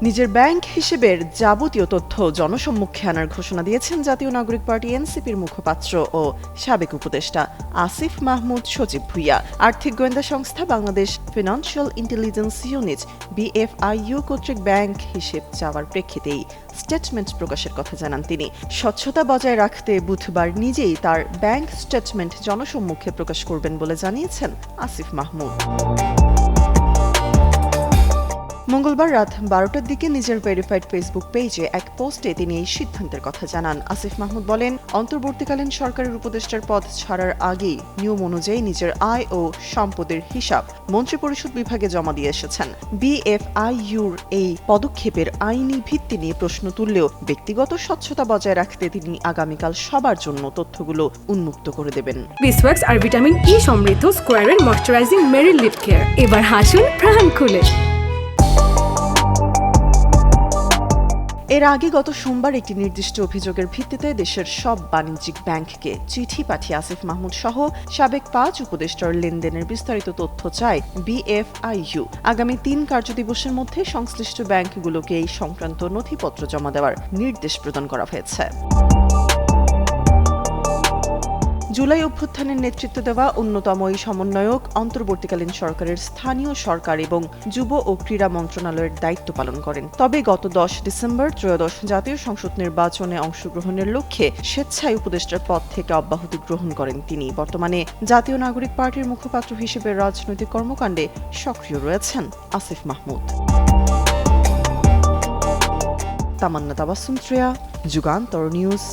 নিজের ব্যাংক হিসেবের যাবতীয় তথ্য জনসম্মুখে আনার ঘোষণা দিয়েছেন জাতীয় নাগরিক পার্টি এনসিপির মুখপাত্র ও সাবেক উপদেষ্টা আসিফ মাহমুদ সজীব ভুঁইয়া। আর্থিক গোয়েন্দা সংস্থা Bangladesh financial intelligence unit BFIU কর্তৃক ব্যাংক হিসেব চাওয়ার প্রেক্ষিতেই স্টেটমেন্ট প্রকাশের কথা জানান তিনি। স্বচ্ছতা বজায় রাখতে বুধবার নিজেই তার ব্যাংক স্টেটমেন্ট জনসম্মুখে প্রকাশ করবেন বলে জানিয়েছেন আসিফ মাহমুদ। মঙ্গলবার রাত 12টার দিকে নিজের ভেরিফাইড ফেসবুক পেজে এক পোস্টে তিনি এই সিদ্ধান্তের কথা জানান। আসিফ মাহমুদ বলেন, অন্তর্বর্তীকালীন সরকারের উপদেষ্টার পদ ছাড়ার আগেই নিয়ম অনুযায়ী নিজের আয় ও সম্পদের হিসাব মন্ত্রিপরিষদ বিভাগে জমা দিয়ে এসেছেন। BFIUর এই পদক্ষেপের আইনি ভিত্তি নিয়ে প্রশ্ন তুললেও ব্যক্তিগত স্বচ্ছতা বজায় রাখতে তিনি আগামীকাল সবার জন্য তথ্যগুলো উন্মুক্ত করে দেবেন। বিসওয়াক্স আর ভিটামিন ই সমৃদ্ধ স্কোয়ারের ময়শ্চারাইজিং মেরি লিপ কেয়ার, এবার হাসুন প্রাণ খুলে। এর আগে গত সোমবার একটি নির্দিষ্ট অভিযোগের ভিত্তিতে দেশের সব বাণিজ্যিক ব্যাংককে চিঠি পাঠিয়ে আসিফ মাহমুদ সহ সাবেক 5 উপদেষ্টার লেনদেনের বিস্তারিত তথ্য চায় BFIU। আগামী 3 কার্যদিবসের মধ্যে সংশ্লিষ্ট ব্যাংকগুলোকে এই সংক্রান্ত নথিপত্র জমা দেওয়ার নির্দেশ প্রদান করা হয়েছে। জুলাই অভ্যুত্থানের নেতৃত্ব দেওয়া অন্যতম এই সমন্বয়ক অন্তর্বর্তীকালীন সরকারের স্থানীয় সরকার এবং যুব ও ক্রীড়া মন্ত্রণালয়ের দায়িত্ব পালন করেন। তবে গত 10 ডিসেম্বর ত্রয়োদশ জাতীয় সংসদ নির্বাচনে অংশগ্রহণের লক্ষ্যে স্বেচ্ছায় উপদেষ্টার পদ থেকে অব্যাহতি গ্রহণ করেন তিনি। বর্তমানে জাতীয় নাগরিক পার্টির মুখপাত্র হিসেবে রাজনৈতিক কর্মকাণ্ডে সক্রিয় রয়েছেন আসিফ মাহমুদ। তামান্না তাবাসসুম শ্রেয়া, যুগান্তর নিউজ।